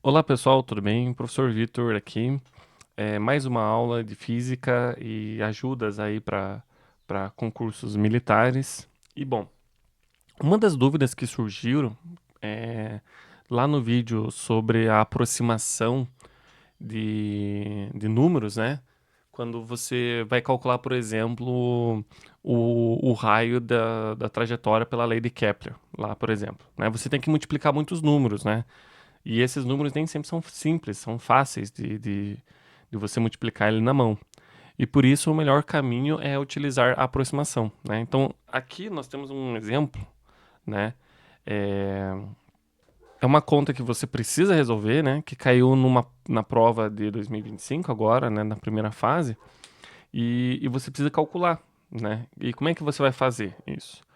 Olá pessoal, tudo bem? Professor Vitor aqui. Mais uma aula de física e ajudas aí para concursos militares. E bom, uma das dúvidas que surgiram é, lá no vídeo sobre a aproximação de números, né? Quando você vai calcular, por exemplo, o raio da trajetória pela lei de Kepler, lá, por exemplo, né? Você tem que multiplicar muitos números, né? E esses números nem sempre são simples, são fáceis de você multiplicar ele na mão. E por isso o melhor caminho é utilizar a aproximação, né? Então aqui nós temos um exemplo, né? É, é uma conta que você precisa resolver, né? Que caiu na prova de 2025 agora, né? Na primeira fase. E você precisa calcular, né? E como é que você vai fazer isso?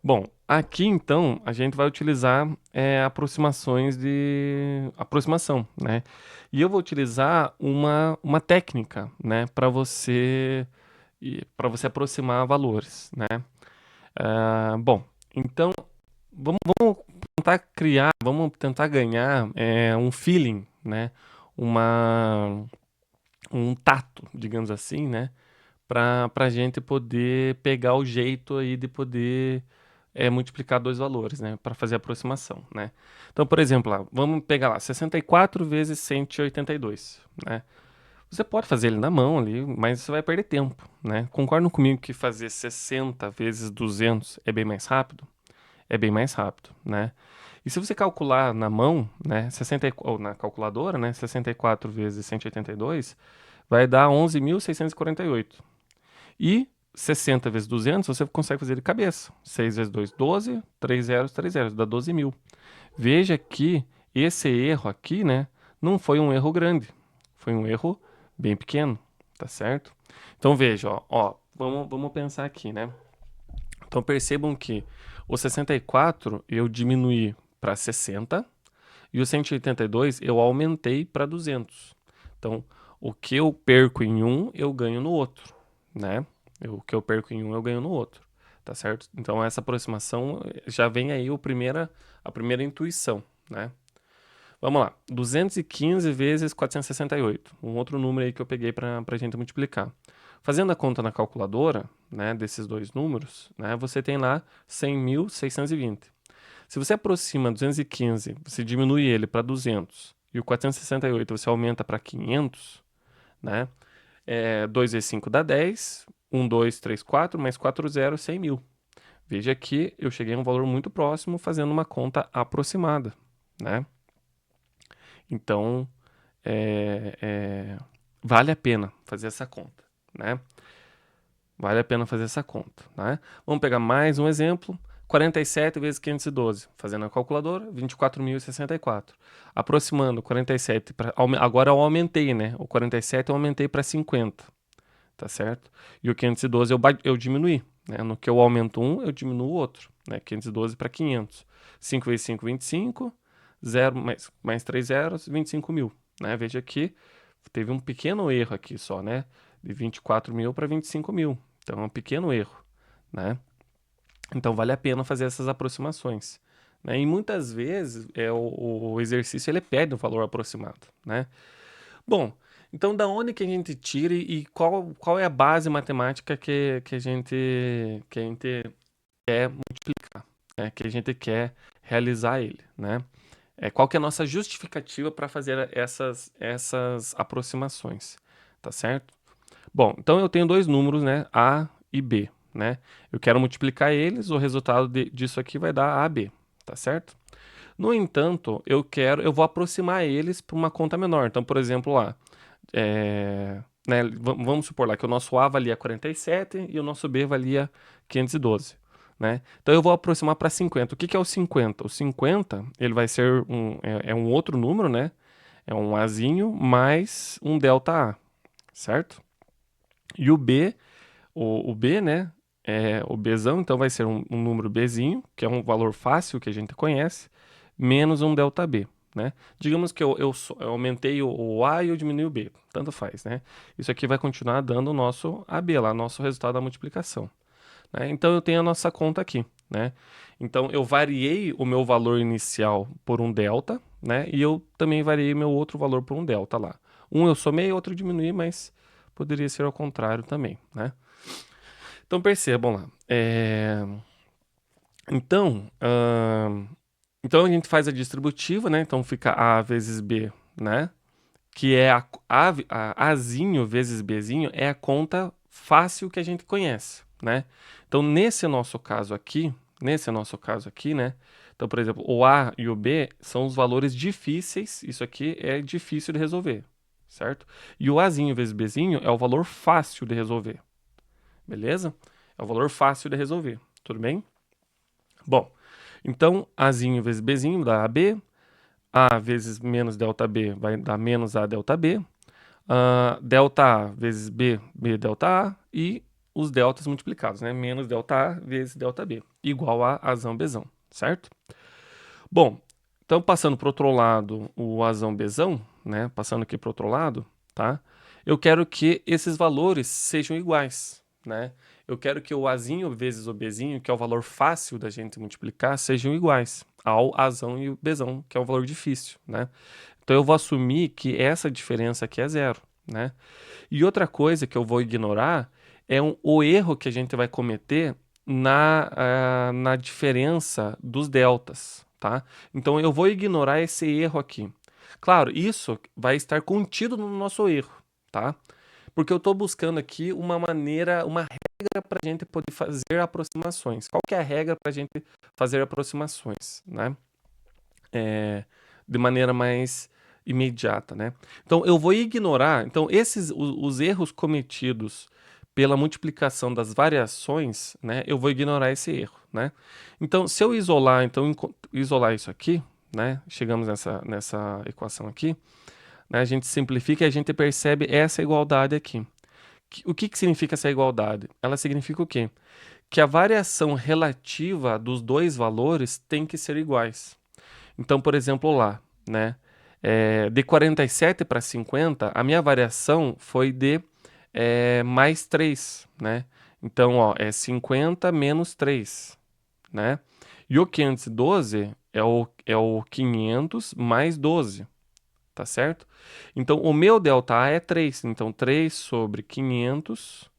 Bom, aqui então a gente vai utilizar aproximações de aproximação, né? E eu vou utilizar uma técnica, né, para você aproximar valores, né? Bom, então vamos tentar criar, vamos tentar ganhar um feeling, né? Uma, um tato, digamos assim, né? Para a gente poder pegar o jeito aí de poder multiplicar dois valores, né, para fazer a aproximação, né. Então, por exemplo, lá, vamos pegar lá, 64 vezes 182, né. Você pode fazer ele na mão ali, mas você vai perder tempo, né. Concordam comigo que fazer 60 vezes 200 é bem mais rápido? É bem mais rápido, né. E se você calcular na mão, né, ou na calculadora, né, 64 vezes 182, vai dar 11.648. E 60 vezes 200 você consegue fazer de cabeça. 6 vezes 2, 12. 3 zeros, 3 zeros, dá 12.000. Veja que esse erro aqui, né, não foi um erro grande. Foi um erro bem pequeno, tá certo? Então veja, vamos pensar aqui, né? Então percebam que o 64 eu diminuí para 60 e o 182 eu aumentei para 200. Então, o que eu perco em um, eu ganho no outro, né? O que eu perco em um, eu ganho no outro, tá certo? Então, essa aproximação já vem aí a primeira intuição, né? Vamos lá, 215 vezes 468, um outro número aí que eu peguei para a gente multiplicar. Fazendo a conta na calculadora, né, desses dois números, né, você tem lá 100.620. Se você aproxima 215, você diminui ele para 200 e o 468 você aumenta para 500, né? 2 vezes 5 dá 10, 1, 2, 3, 4, mais 4 zeros, 100.000. Veja que eu cheguei a um valor muito próximo fazendo uma conta aproximada, né? Então, é, é, vale a pena fazer essa conta, né? Vale a pena fazer essa conta, né? Vamos pegar mais um exemplo. 47 vezes 512, fazendo a calculadora, 24.064. Aproximando 47 para agora eu aumentei, né? O 47 eu aumentei para 50, tá certo? E o 512 eu diminuí, né? No que eu aumento um, eu diminuo o outro, né? 512 para 500. 5 vezes 5, 25. 0 mais 3 zeros, 25.000, né? Veja que teve um pequeno erro aqui só, né? De 24.000 para 25.000. Então é um pequeno erro, né? Então vale a pena fazer essas aproximações, né? E muitas vezes o exercício ele pede um valor aproximado, né? Bom, então da onde que a gente tira e qual é a base matemática que a gente quer multiplicar, né? Que a gente quer realizar ele, né? Qual que é a nossa justificativa para fazer essas aproximações, tá certo? Bom, então eu tenho dois números, né? A e B, né? Eu quero multiplicar eles, o resultado disso aqui vai dar AB, tá certo? No entanto, eu vou aproximar eles para uma conta menor. Então, por exemplo, lá, né, vamos supor lá que o nosso A valia 47 e o nosso B valia 512, né? Então eu vou aproximar para 50. O que que é o 50? O 50, ele vai ser um outro número, né? É um Azinho mais um delta A, certo? E o B, o B, né? O Bzão, então vai ser um número Bzinho, que é um valor fácil que a gente conhece, menos um delta B, né? Digamos que eu aumentei o A e eu diminui o B, tanto faz, né? Isso aqui vai continuar dando o nosso AB lá, nosso resultado da multiplicação, né? Então eu tenho a nossa conta aqui, né? Então eu variei o meu valor inicial por um delta, né? E eu também variei meu outro valor por um delta lá. Um eu somei, outro eu diminuí, mas poderia ser ao contrário também, né? Então percebam lá. Então, então a gente faz a distributiva, né? Então fica A vezes B, né? Que é Azinho vezes Bzinho é a conta fácil que a gente conhece, né? Então nesse nosso caso aqui, né? Então, por exemplo, o A e o B são os valores difíceis, isso aqui é difícil de resolver, certo? E o Azinho vezes Bzinho é o valor fácil de resolver, beleza? É o valor fácil de resolver, tudo bem? Bom, então Azinho vezes Bzinho dá AB, A vezes menos delta B vai dar menos A delta B, delta A vezes B, B delta A, e os deltas multiplicados, né? Menos delta A vezes delta B, igual a Azão Bzão, certo? Bom, então passando para o outro lado, o Azão Bzão, né? Passando aqui para o outro lado, tá? Eu quero que esses valores sejam iguais, né? Eu quero que o Azinho vezes o Bzinho, que é o valor fácil da gente multiplicar, sejam iguais ao Azão e o Bzão, que é o valor difícil, né? Então eu vou assumir que essa diferença aqui é zero, né? E outra coisa que eu vou ignorar é o erro que a gente vai cometer na diferença dos deltas, tá? Então eu vou ignorar esse erro aqui. Claro, isso vai estar contido no nosso erro, tá? Porque eu estou buscando aqui uma maneira, uma regra para a gente poder fazer aproximações. Qual que é a regra para a gente fazer aproximações, né? De maneira mais imediata, né? Então eu vou ignorar, então os erros cometidos pela multiplicação das variações, né? Eu vou ignorar esse erro, né? Então se eu isolar, isolar isso aqui, né? Chegamos nessa equação aqui, né? A gente simplifica e a gente percebe essa igualdade aqui. O que significa essa igualdade? Ela significa o quê? Que a variação relativa dos dois valores tem que ser iguais. Então, por exemplo, lá, né? De 47 para 50, a minha variação foi de mais 3, né? Então, ó, é 50 menos 3, né? E o 512 é o 500 mais 12, tá certo? Então, o meu delta A é 3. Então, 3 sobre 500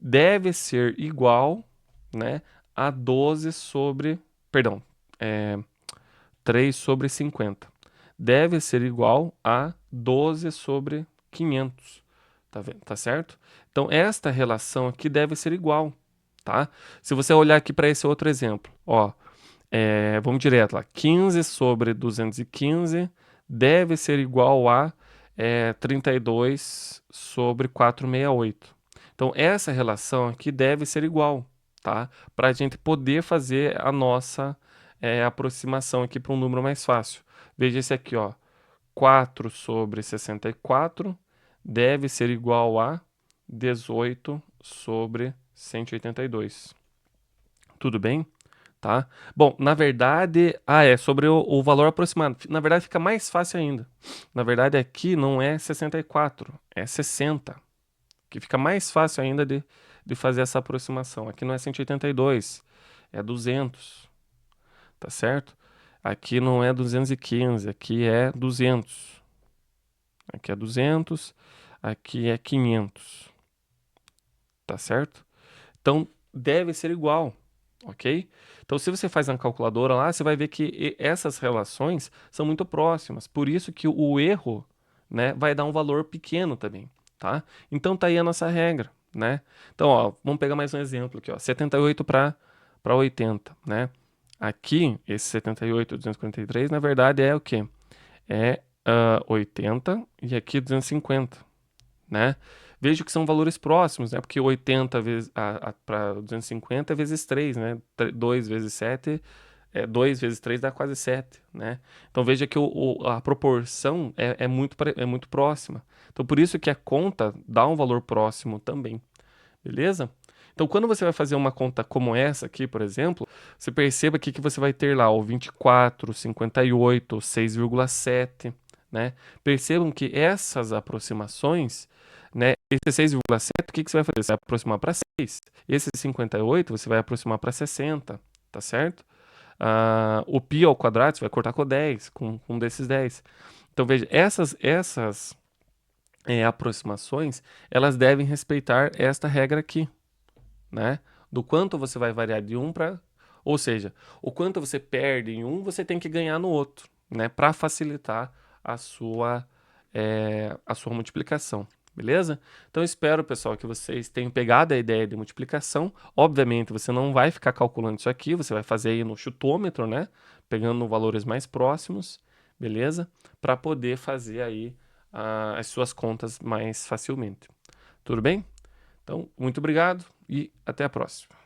deve ser igual, né, a 12 sobre... Perdão, é 3 sobre 50 deve ser igual a 12 sobre 500. Tá vendo? Tá certo? Então, esta relação aqui deve ser igual, tá? Se você olhar aqui para esse outro exemplo, ó, vamos direto lá. 15 sobre 215 deve ser igual a 32 sobre 468. Então, essa relação aqui deve ser igual, tá? Para a gente poder fazer a nossa aproximação aqui para um número mais fácil. Veja esse aqui, ó. 4 sobre 64 deve ser igual a 18 sobre 182. Tudo bem? Tá? Bom, na verdade, sobre o valor aproximado. Na verdade, fica mais fácil ainda. Na verdade, aqui não é 64, é 60. Que fica mais fácil ainda de fazer essa aproximação. Aqui não é 182, é 200. Tá certo? Aqui não é 215, aqui é 200. Aqui é 200, aqui é 500. Tá certo? Então, deve ser igual, ok? Então, se você faz na calculadora lá, você vai ver que essas relações são muito próximas. Por isso que o erro, né, vai dar um valor pequeno também, tá? Então, tá aí a nossa regra, né? Então, ó, vamos pegar mais um exemplo aqui, ó, 78 para 80, né? Aqui, esse 78, 243, na verdade é o quê? É 80 e aqui 250, né? Vejo que são valores próximos, né? Porque 80 para 250 é vezes 3, né? 2 vezes 7, 2 vezes 3 dá quase 7, né? Então veja que a proporção é muito próxima. Então por isso que a conta dá um valor próximo também, beleza? Então quando você vai fazer uma conta como essa aqui, por exemplo, você perceba aqui que você vai ter lá o 24, 58, 6,7, né? Percebam que essas aproximações, né? Esse 6,7, o que você vai fazer? Você vai aproximar para 6. Esse 58, você vai aproximar para 60, tá certo? O π ao quadrado você vai cortar com 10, com um desses 10. Então veja, essas aproximações, elas devem respeitar esta regra aqui, né? Do quanto você vai variar de um para... Ou seja, o quanto você perde em um, você tem que ganhar no outro, né? Para facilitar a sua multiplicação, beleza? Então, espero, pessoal, que vocês tenham pegado a ideia de multiplicação. Obviamente, você não vai ficar calculando isso aqui, você vai fazer aí no chutômetro, né? Pegando valores mais próximos, beleza? Para poder fazer aí as suas contas mais facilmente. Tudo bem? Então, muito obrigado e até a próxima.